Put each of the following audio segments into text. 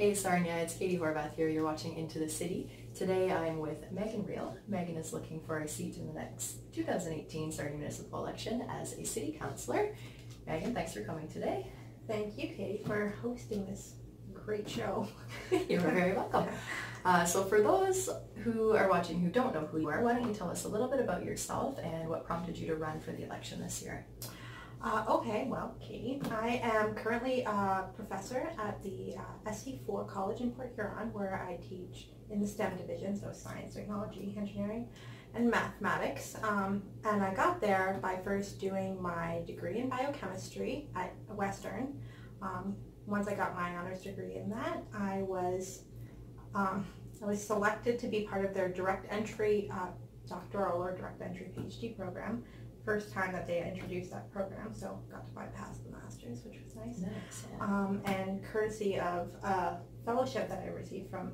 Hey Sarnia, it's Katie Horvath here. You're watching Into the City. Today I'm with Meghan Reale. Meghan is looking for a seat in the next 2018 Sarnia municipal election as a city councillor. Meghan, thanks for coming today. Thank you, Katie, for hosting this great show. You're very welcome. So for those who are watching who don't know who you are, why don't you tell us a little bit about yourself and what prompted you to run for the election this year? Okay, well, Katie, I am currently a professor at the SC4 College in Port Huron, where I teach in the STEM division, so science, technology, engineering, and mathematics. And I got there by first doing my degree in biochemistry at Western. Once I got my honors degree in that, I was selected to be part of their direct entry doctoral or direct entry PhD program. First time that they introduced that program, so got to bypass the master's, which was nice. And courtesy of a fellowship that I received from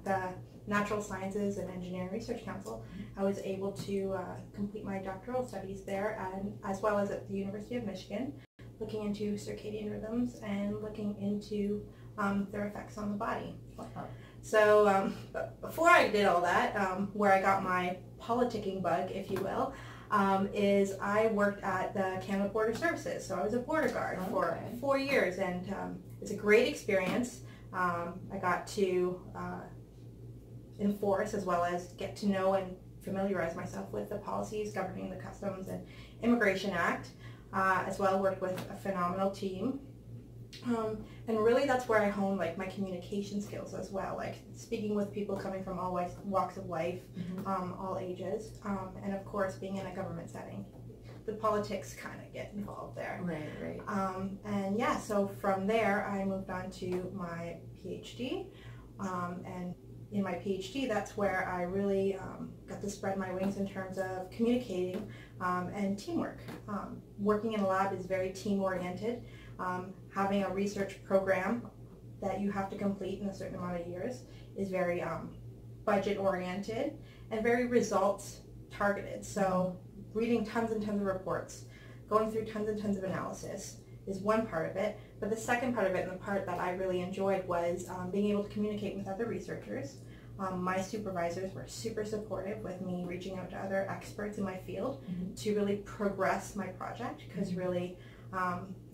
the Natural Sciences and Engineering Research Council, I was able to complete my doctoral studies there, and as well as at the University of Michigan, looking into circadian rhythms and looking into their effects on the body. So before I did all that, where I got my politicking bug, if you will, is I worked at the Canada Border Services. So I was a border guard for 4 years, and it's a great experience. I got to enforce as well as get to know and familiarize myself with the policies governing the Customs and Immigration Act. As well, worked with a phenomenal team. And really that's where I honed like my communication skills as well, like speaking with people coming from all walks of life, all ages, and of course being in a government setting. The politics kind of get involved there. Right. And yeah, so from there I moved on to my PhD, and in my PhD that's where I really got to spread my wings in terms of communicating and teamwork. Working in a lab is very team-oriented. Having a research program that you have to complete in a certain amount of years is very budget-oriented and very results-targeted. So reading tons and tons of reports, going through tons and tons of analysis is one part of it. But the second part of it, and the part that I really enjoyed, was being able to communicate with other researchers. My supervisors were super supportive with me reaching out to other experts in my field to really progress my project, because really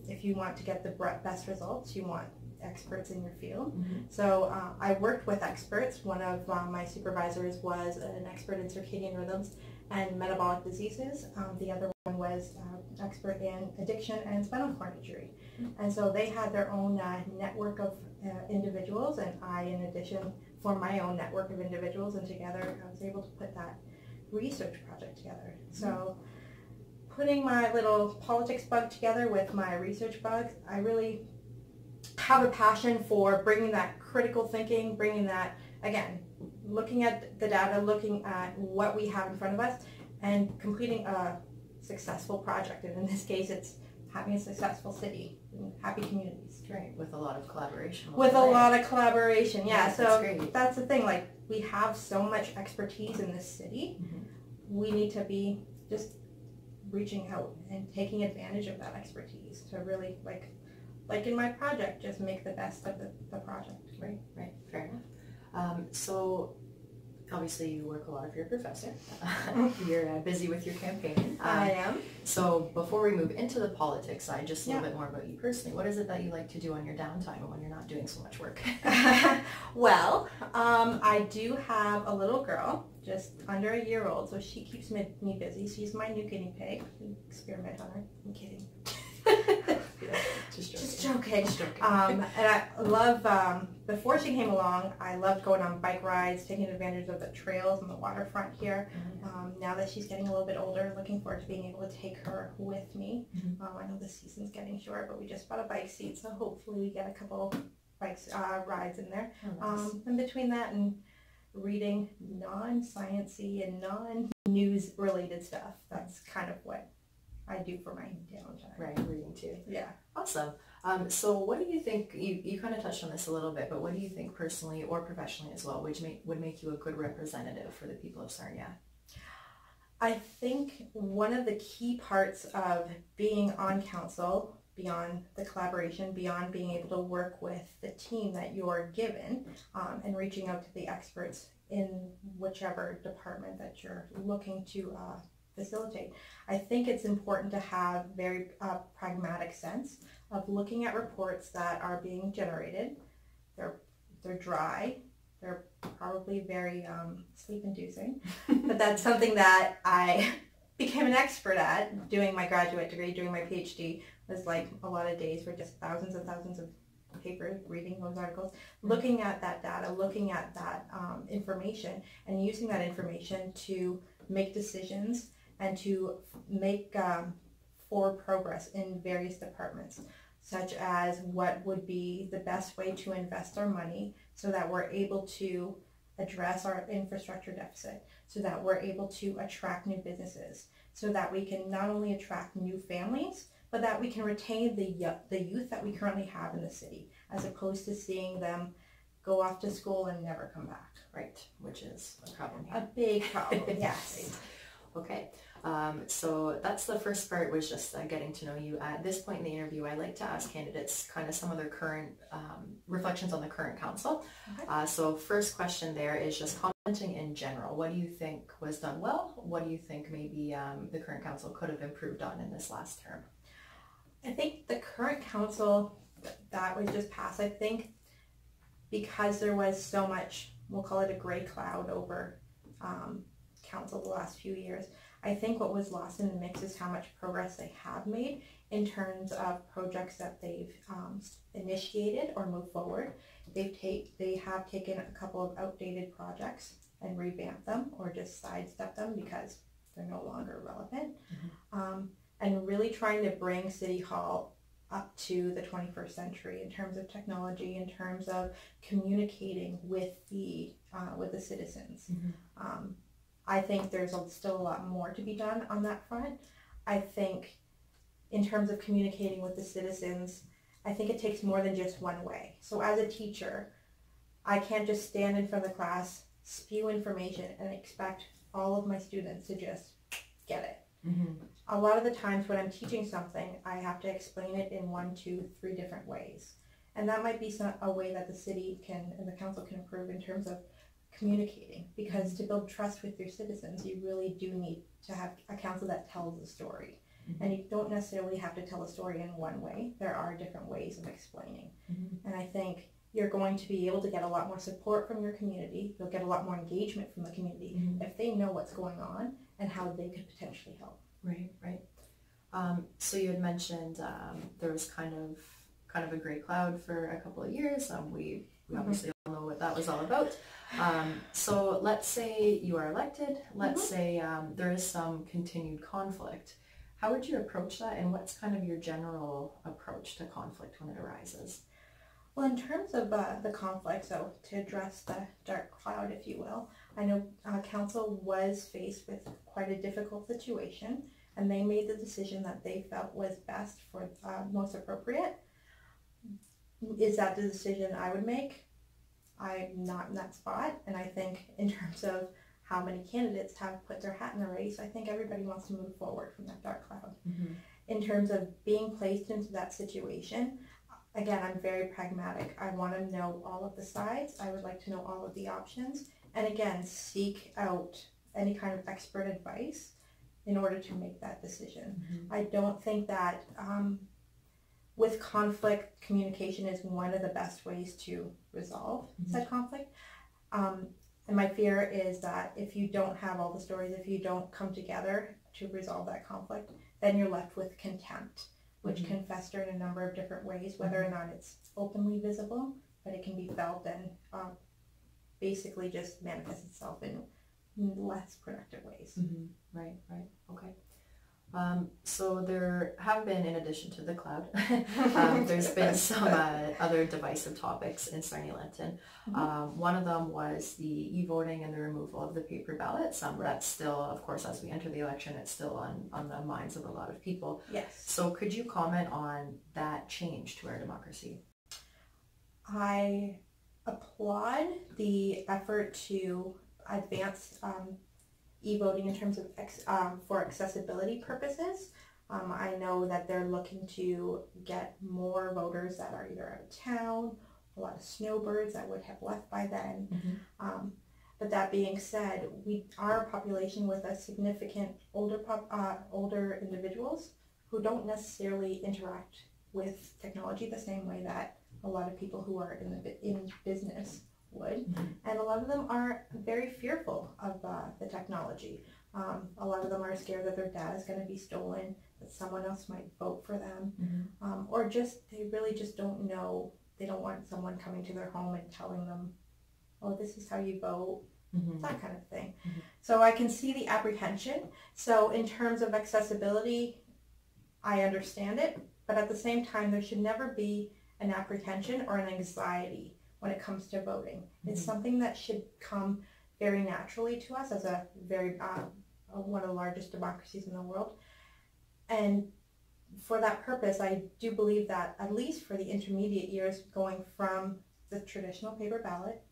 if you want to get the best results, you want experts in your field. So I worked with experts. One of my supervisors was an expert in circadian rhythms and metabolic diseases. The other one was an expert in addiction and spinal cord injury. And so they had their own network of individuals, and I, in addition, formed my own network of individuals, and together I was able to put that research project together. So putting my little politics bug together with my research bug, I really have a passion for bringing that critical thinking, bringing that, again, looking at the data, looking at what we have in front of us, and completing a successful project. And in this case, it's having a successful city and happy communities. Great, with a lot of collaboration. With a lot of collaboration, yeah. Yes, so that's the thing, like, we have so much expertise in this city. We need to be just reaching out and taking advantage of that expertise to really, like in my project, just make the best of the project. Right, fair enough. So obviously you work a lot if you're a professor. You're busy with your campaign. I am. So before we move into the politics side, just a little bit more about you personally. What is it that you like to do on your downtime and when you're not doing so much work? Well, I do have a little girl, just under a year old, so she keeps me busy. She's my new guinea pig. We experiment on her. I'm kidding. Just joking. And I love, before she came along, I loved going on bike rides, taking advantage of the trails and the waterfront here. Now that she's getting a little bit older, looking forward to being able to take her with me. I know the season's getting short, but we just bought a bike seat, so hopefully we get a couple bikes rides in there. And between that and reading non-sciencey and non-news related stuff, that's kind of what I do for my downtime. Right, reading too. Yeah. Awesome. So what do you think, you kind of touched on this a little bit, but what do you think personally or professionally as well, which would make you a good representative for the people of Sarnia? I think one of the key parts of being on council beyond the collaboration, beyond being able to work with the team that you're given, and reaching out to the experts in whichever department that you're looking to facilitate. I think it's important to have very pragmatic sense of looking at reports that are being generated. They're dry. They're probably very sleep-inducing, but that's something that I became an expert at doing my graduate degree, doing my PhD. Was like a lot of days were just thousands and thousands of papers, reading those articles, looking at that data, looking at that information, and using that information to make decisions and to make forward progress in various departments, such as what would be the best way to invest our money so that we're able to address our infrastructure deficit, so that we're able to attract new businesses, so that we can not only attract new families, but that we can retain the youth that we currently have in the city, as opposed to seeing them go off to school and never come back. Right, which is a problem here. A big problem, yes. Okay, so that's the first part, was just getting to know you. At this point in the interview, I like to ask candidates kind of some of their current reflections on the current council. Okay. So first question there is just commenting in general. What do you think was done well? What do you think maybe the current council could have improved on in this last term? I think the current council that was just passed, I think because there was so much, we'll call it a gray cloud over council the last few years, I think what was lost in the mix is how much progress they have made in terms of projects that they've initiated or moved forward. They have taken a couple of outdated projects and revamped them or just sidestepped them because they're no longer relevant. Mm-hmm. And really trying to bring City Hall up to the 21st century in terms of technology, in terms of communicating with the citizens. Mm-hmm. I think there's still a lot more to be done on that front. I think in terms of communicating with the citizens, I think it takes more than just one way. So as a teacher, I can't just stand in front of the class, spew information, and expect all of my students to just get it. Mm-hmm. A lot of the times when I'm teaching something, I have to explain it in 1, 2, 3 different ways. And that might be a way that the city can and the council can improve in terms of communicating, because to build trust with your citizens, you really do need to have a council that tells a story. Mm-hmm. And you don't necessarily have to tell a story in one way. There are different ways of explaining. Mm-hmm. And I think you're going to be able to get a lot more support from your community. You'll get a lot more engagement from the community mm-hmm. if they know what's going on and how they could potentially help. Right, right. So you had mentioned there was kind of a gray cloud for a couple of years. We obviously all know what that was all about. So let's say you are elected. Let's mm-hmm. say there is some continued conflict. How would you approach that, and what's kind of your general approach to conflict when it arises? Well, in terms of the conflict, so to address the dark cloud, if you will, I know council was faced with quite a difficult situation, and they made the decision that they felt was best for most appropriate. Is that the decision I would make? I'm not in that spot, and I think in terms of how many candidates have put their hat in the race, I think everybody wants to move forward from that dark cloud. Mm-hmm. In terms of being placed into that situation, again, I'm very pragmatic. I want to know all of the sides. I would like to know all of the options. And again, seek out any kind of expert advice in order to make that decision. Mm-hmm. I don't think that with conflict, communication is one of the best ways to resolve mm-hmm. said conflict. And my fear is that if you don't have all the stories, if you don't come together to resolve that conflict, then you're left with contempt, which mm-hmm. can fester in a number of different ways, whether mm-hmm. or not it's openly visible, but it can be felt and basically just manifest itself in less productive ways. Mm-hmm. Right, right, okay. So there have been, in addition to the cloud, there's been some other divisive topics in Sarnia Lambton. Mm-hmm. One of them was the e-voting and the removal of the paper ballots. That's still, of course, as we enter the election, it's still on the minds of a lot of people. Yes. So could you comment on that change to our democracy? I applaud the effort to advance e-voting in terms of for accessibility purposes. I know that they're looking to get more voters that are either out of town, a lot of snowbirds that would have left by then. But that being said, we are a population with a significant older individuals who don't necessarily interact with technology the same way that a lot of people who are in business would. And a lot of them are very fearful of the technology. A lot of them are scared that their data is going to be stolen, that someone else might vote for them, or just they really just don't know. They don't want someone coming to their home and telling them, oh, this is how you vote, that kind of thing. So I can see the apprehension. So in terms of accessibility, I understand it, but at the same time, there should never be an apprehension or an anxiety when it comes to voting. It's something that should come very naturally to us as a very one of the largest democracies in the world. And for that purpose, I do believe that at least for the intermediate years, going from the traditional paper ballot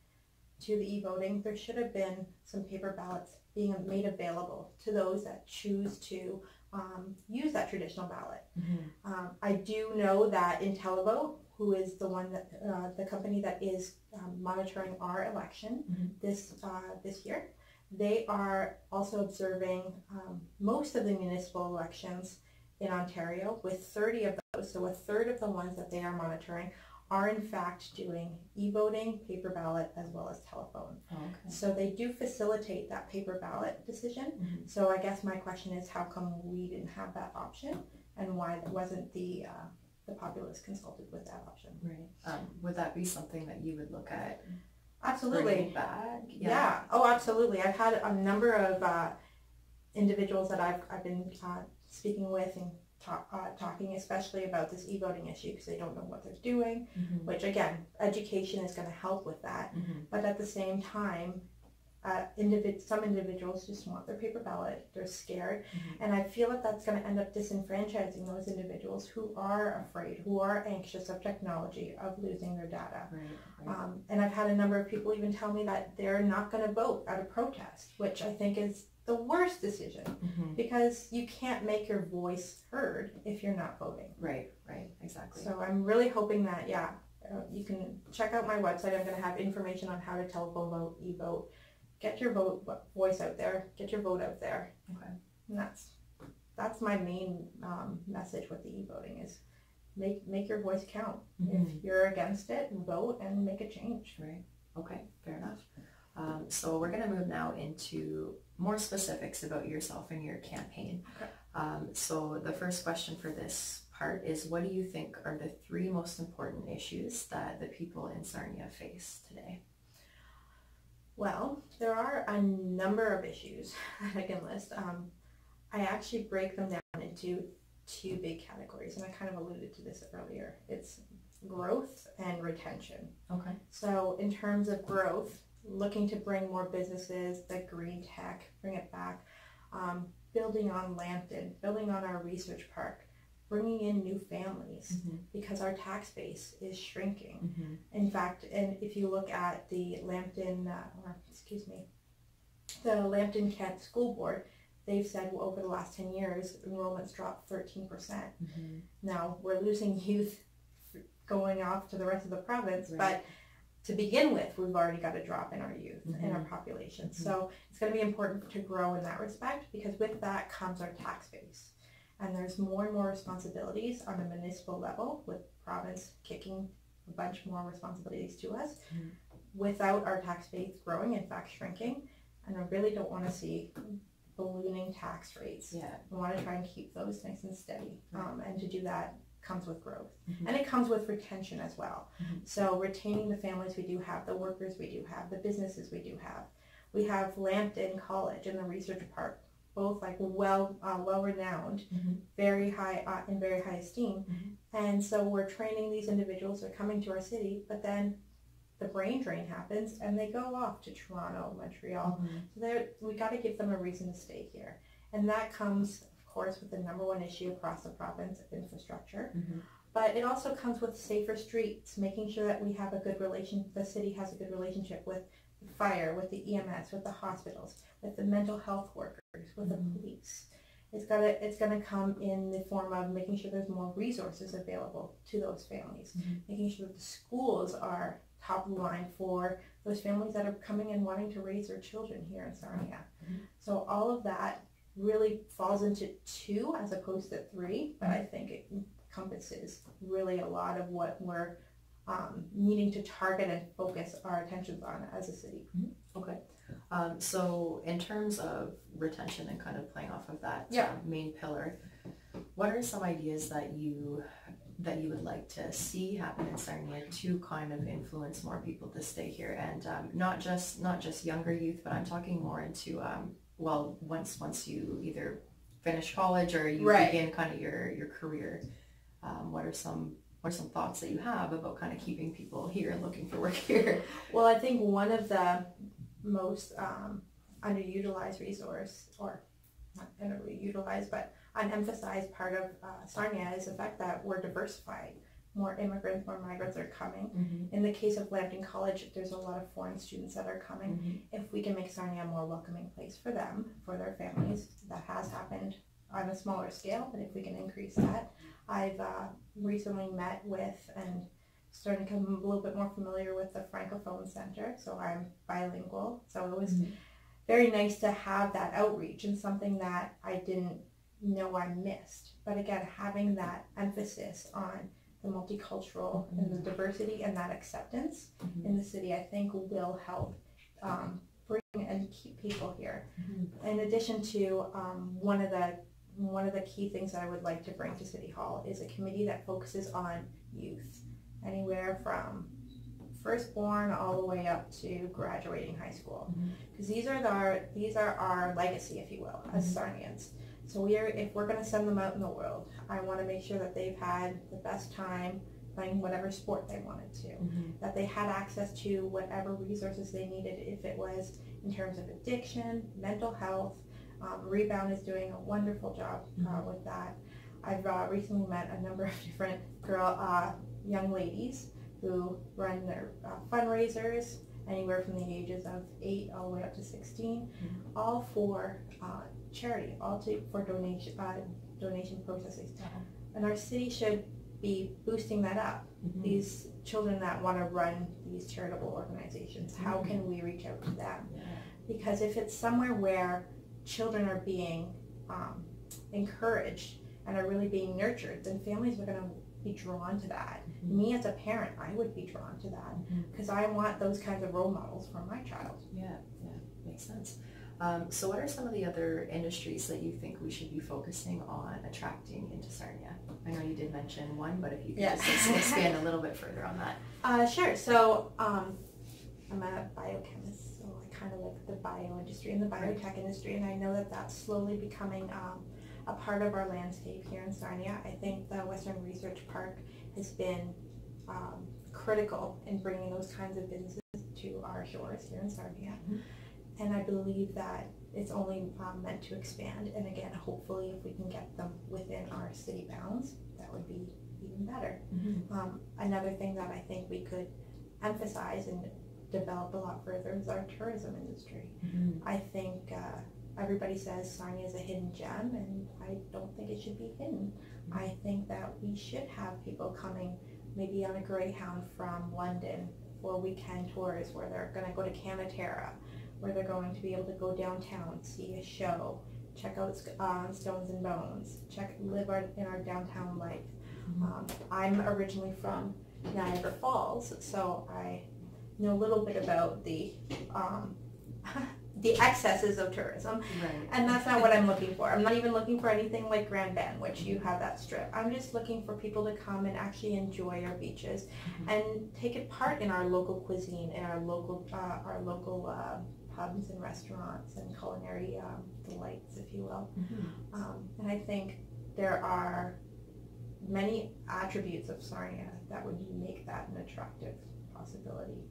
to the e-voting, there should have been some paper ballots being made available to those that choose to use that traditional ballot. I do know that IntelliVote, who is the one that the company that is monitoring our election this year, they are also observing most of the municipal elections in Ontario, with 30 of those, so a third of the ones that they are monitoring are in fact doing e-voting, paper ballot, as well as telephone. So they do facilitate that paper ballot decision. So I guess my question is, how come we didn't have that option, and why wasn't the populace consulted with that option? Right. Would that be something that you would look at? Absolutely. Back? Yeah. Oh, absolutely. I've had a number of individuals that I've been speaking with and talking especially about this e-voting issue, because they don't know what they're doing, which again, education is going to help with that. But at the same time, some individuals just want their paper ballot. They're scared. And I feel that that's going to end up disenfranchising those individuals who are afraid, who are anxious of technology, of losing their data. And I've had a number of people even tell me that they're not going to vote out of protest, which I think is the worst decision, because you can't make your voice heard if you're not voting. Right, exactly. So I'm really hoping that, you can check out my website. I'm going to have information on how to telephone vote, e-vote. Get your voice out there. Get your vote out there. And that's my main message with the e-voting is make your voice count. If you're against it, vote and make a change. Right. Okay. Fair enough. So we're going to move now into more specifics about yourself and your campaign. So the first question for this part is, what do you think are the 3 most important issues that the people in Sarnia face today? Well, there are a number of issues that I can list. I actually break them down into 2 big categories, and I kind of alluded to this earlier. It's growth and retention. So in terms of growth, looking to bring more businesses, the green tech, bring it back, building on Lambton, building on our research park, bringing in new families, because our tax base is shrinking. In fact, and if you look at the Lambton Kent School Board, they've said over the last 10 years, enrollments dropped 13%. Now, we're losing youth going off to the rest of the province, but to begin with, we've already got a drop in our youth, in our population. So it's going to be important to grow in that respect, because with that comes our tax base. And there's more and more responsibilities on the municipal level, with province kicking a bunch more responsibilities to us, without our tax base growing, in fact shrinking. And I really don't want to see ballooning tax rates. We want to try and keep those nice and steady. And to do that comes with growth. And it comes with retention as well. So retaining the families we do have, the workers we do have, the businesses we do have. We have Lambton College and the Research Park, both like well renowned, very high in very high esteem. And so we're training these individuals. They're coming to our city, but then the brain drain happens and they go off to Toronto, Montreal. So we got to give them a reason to stay here. And that comes, of course, with the number 1 issue across the province of infrastructure. But it also comes with safer streets, making sure that we have a good the city has a good relationship with fire, with the EMS, with the hospitals, with the mental health workers, with the police. it's gonna come in the form of making sure there's more resources available to those families, making sure that the schools are top of the line for those families that are coming and wanting to raise their children here in Sarnia. So all of that really falls into 2 as opposed to 3, but I think it encompasses really a lot of what we're needing to target and focus our attentions on as a city. Okay. So in terms of retention and kind of playing off of that main pillar, what are some ideas that you would like to see happen in Sarnia to kind of influence more people to stay here, and not just younger youth, but I'm talking more into once you either finish college or you begin kind of your career, what are some thoughts that you have about kind of keeping people here and looking for work here? Well, I think one of the most underutilized resource, or not underutilized, but unemphasized part of Sarnia is the fact that we're diversified. More immigrants, more migrants are coming. In the case of Lambton College, there's a lot of foreign students that are coming. If we can make Sarnia a more welcoming place for them, for their families, that has happened on a smaller scale, but if we can increase that. I've recently met with and starting to become a little bit more familiar with the Francophone Center, so I'm bilingual. So it was very nice to have that outreach, and something that I didn't know I missed. But again, having that emphasis on the multicultural and the diversity and that acceptance in the city, I think will help bring and keep people here. In addition to one of the key things that I would like to bring to City Hall is a committee that focuses on youth, anywhere from firstborn all the way up to graduating high school, because these are our legacy, if you will, as Sarnians. So if we're going to send them out in the world, I want to make sure that they've had the best time playing whatever sport they wanted to, that they had access to whatever resources they needed, if it was in terms of addiction, mental health. Rebound is doing a wonderful job with that. I've recently met a number of different young ladies who run their fundraisers anywhere from the ages of 8 all the way up to 16, all for charity, for donation processes. And our city should be boosting that up. These children that want to run these charitable organizations, how can we reach out to them? Because if it's somewhere where children are being encouraged and are really being nurtured, then families are going to be drawn to that. Me as a parent, I would be drawn to that because I want those kinds of role models for my child. Yeah, makes sense. So what are some of the other industries that you think we should be focusing on attracting into Sarnia? I know you did mention one, but if you could just expand a little bit further on that. Sure. So I'm a biochemist, so I kind of like the bio industry and the biotech industry, and I know that that's slowly becoming a part of our landscape here in Sarnia. I think the Western Research Park has been critical in bringing those kinds of businesses to our shores here in Sarnia. And I believe that it's only meant to expand. And again, hopefully if we can get them within our city bounds, that would be even better. Another thing that I think we could emphasize and develop a lot further is our tourism industry. I think everybody says Sarnia is a hidden gem, and I don't think it should be hidden. I think that we should have people coming maybe on a Greyhound from London for weekend tours where they're going to go to Canatera, where they're going to be able to go downtown, see a show, check out Stones and Bones, live in our downtown life. I'm originally from Niagara Falls, so I know a little bit about the excesses of tourism, and that's not what I'm looking for. I'm not even looking for anything like Grand Bend, which you have that strip. I'm just looking for people to come and actually enjoy our beaches and take it part in our local cuisine, in our local pubs and restaurants and culinary delights, if you will. And I think there are many attributes of Sarnia that would make that an attractive possibility.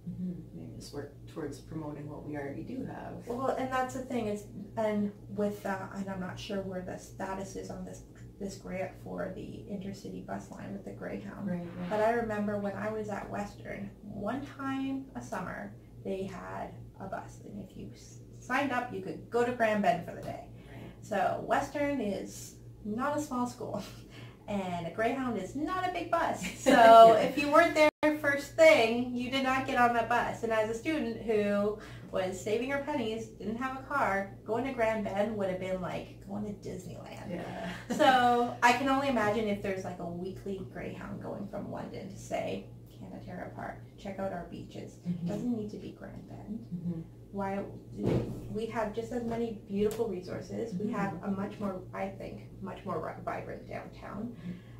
Maybe just work towards promoting what we already do have. Well, and that's the thing is, and with and I'm not sure where the status is on this grant for the intercity bus line with the Greyhound. But I remember when I was at Western, one time a summer they had a bus, and if you signed up, you could go to Grand Bend for the day. So Western is not a small school, and a Greyhound is not a big bus. So if you weren't there first thing, you did not get on that bus. And as a student who was saving her pennies, didn't have a car, going to Grand Bend would have been like going to Disneyland. Yeah. So I can only imagine if there's like a weekly Greyhound going from London to, say, Canatera Park, check out our beaches. It doesn't need to be Grand Bend. Why we have just as many beautiful resources. We have a much more, I think, much more vibrant downtown.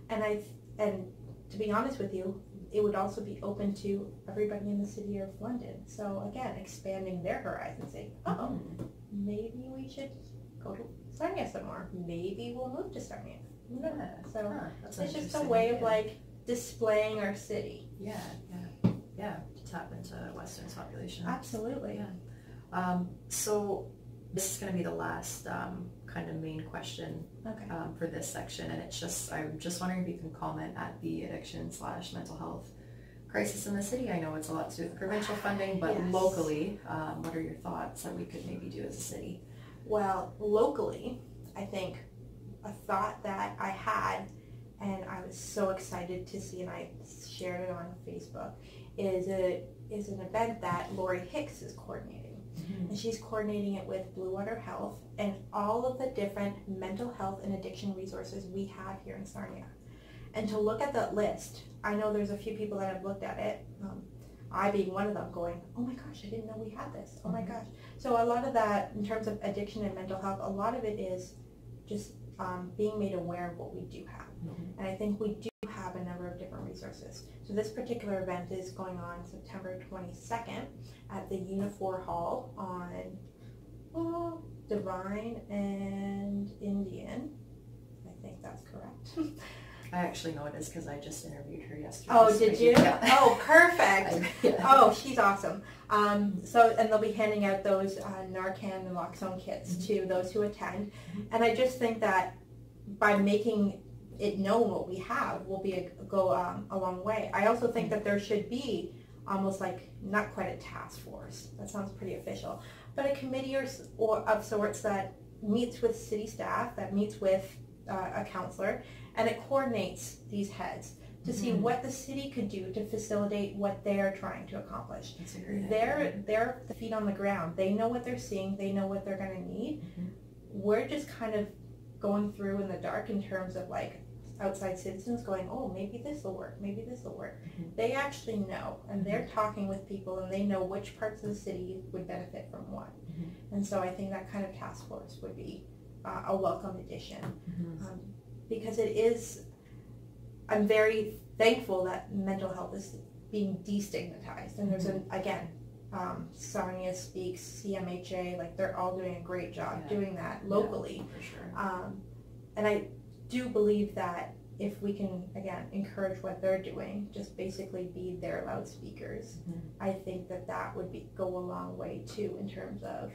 And to be honest with you, it would also be open to everybody in the city of London. So again, expanding their horizons, saying, oh, maybe we should go to Sarnia some more. Maybe we'll move to Sarnia. Yeah. So That's it's just a way of like displaying our city. Yeah, to tap into Western's population. Absolutely. Yeah. So this is going to be the last kind of main question for this section, and I'm just wondering if you can comment at the addiction/mental health crisis in the city. I know it's a lot to do with provincial funding, but locally, what are your thoughts that we could maybe do as a city? Well, locally, I think a thought that I had, and I was so excited to see, and I shared it on Facebook, is an event that Lori Hicks is coordinating. And she's coordinating it with Blue Water Health and all of the different mental health and addiction resources we have here in Sarnia. And to look at that list, I know there's a few people that have looked at it, I being one of them, going, oh my gosh, I didn't know we had this. Oh my gosh. So a lot of that, in terms of addiction and mental health, a lot of it is just being made aware of what we do have. And I think we do have a number of different resources. So this particular event is going on September 22nd at the Unifor Hall on Divine and Indian. I think that's correct. I actually know it is because I just interviewed her yesterday. Oh, did you? Yeah. Oh, perfect. Oh, she's awesome. And they'll be handing out those Narcan and Naloxone kits to those who attend. And I just think that by making it known what we have will go a long way. I also think that there should be almost like, not quite a task force, that sounds pretty official, but a committee or of sorts that meets with city staff, that meets with a counselor, and it coordinates these heads to see what the city could do to facilitate what they're trying to accomplish. That's a great idea. They're the feet on the ground. They know what they're seeing. They know what they're going to need. We're just kind of going through in the dark in terms of like outside citizens going, oh, maybe this will work, maybe this will work. They actually know, and they're talking with people, and they know which parts of the city would benefit from what. And so I think that kind of task force would be a welcome addition. Because it is, I'm very thankful that mental health is being destigmatized. And there's Sarnia Speaks, CMHA, like they're all doing a great job doing that locally. For sure. And I do believe that if we can, again, encourage what they're doing, just basically be their loudspeakers, I think that would go a long way too in terms of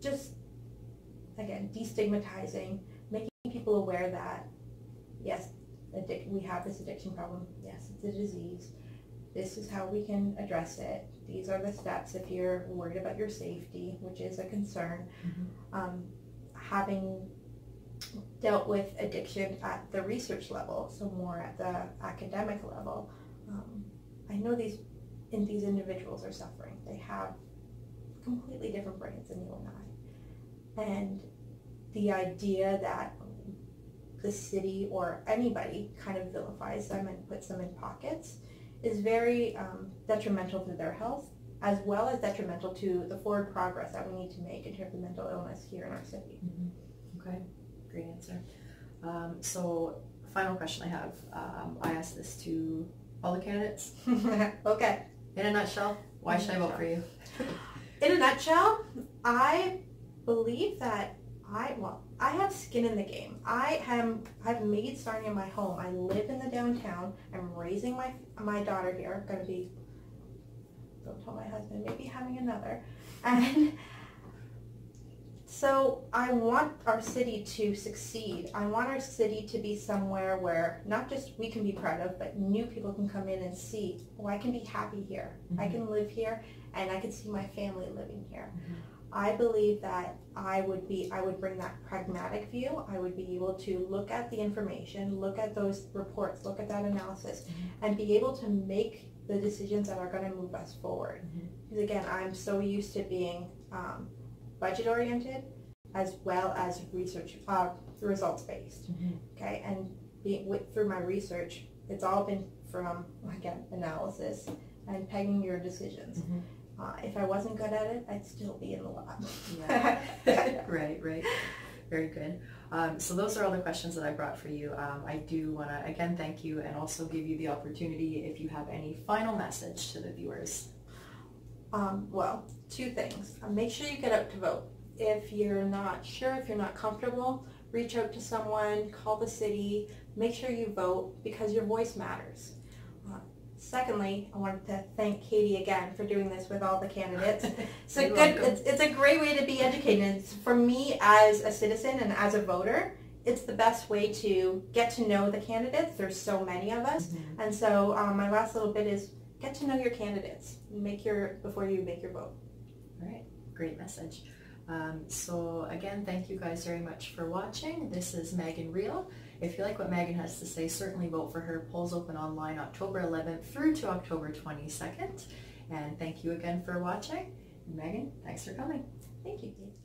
just, again, destigmatizing, making people aware that, yes, we have this addiction problem, yes, it's a disease, this is how we can address it, these are the steps if you're worried about your safety, which is a concern. Having dealt with addiction at the research level, so more at the academic level, I know these individuals are suffering. They have completely different brains than you and I. And the idea that the city or anybody kind of vilifies them and puts them in pockets is very detrimental to their health, as well as detrimental to the forward progress that we need to make in terms of mental illness here in our city. Okay. Great answer. So, final question I have. I asked this to all the candidates. Okay. In a nutshell, why should I vote for you? In a nutshell, I believe that I have skin in the game. I've made Sarnia my home. I live in the downtown. I'm raising my daughter here. Going to be, don't tell my husband, maybe having another. And so I want our city to succeed. I want our city to be somewhere where not just we can be proud of, but new people can come in and see, oh, I can be happy here. I can live here, and I can see my family living here. I believe that I would bring that pragmatic view. I would be able to look at the information, look at those reports, look at that analysis, and be able to make the decisions that are going to move us forward. Because again, I'm so used to being budget oriented as well as research, results based. Okay, and through my research, it's all been from, again, analysis and pegging your decisions. If I wasn't good at it, I'd still be in the lab. Yeah. Right. Very good. So those are all the questions that I brought for you. I do want to, again, thank you and also give you the opportunity if you have any final message to the viewers. Well, two things. Make sure you get out to vote. If you're not sure, if you're not comfortable, reach out to someone, call the city, make sure you vote because your voice matters. Secondly, I wanted to thank Katie again for doing this with all the candidates. It's a great way to be educated. For me as a citizen and as a voter, it's the best way to get to know the candidates. There's so many of us. And so my last little bit is get to know your candidates before you make your vote. All right, great message. So again, thank you guys very much for watching. This is Meghan Reale. If you like what Meghan has to say, certainly vote for her. Polls open online October 11th through to October 22nd. And thank you again for watching. Meghan, thanks for coming. Thank you, Kate.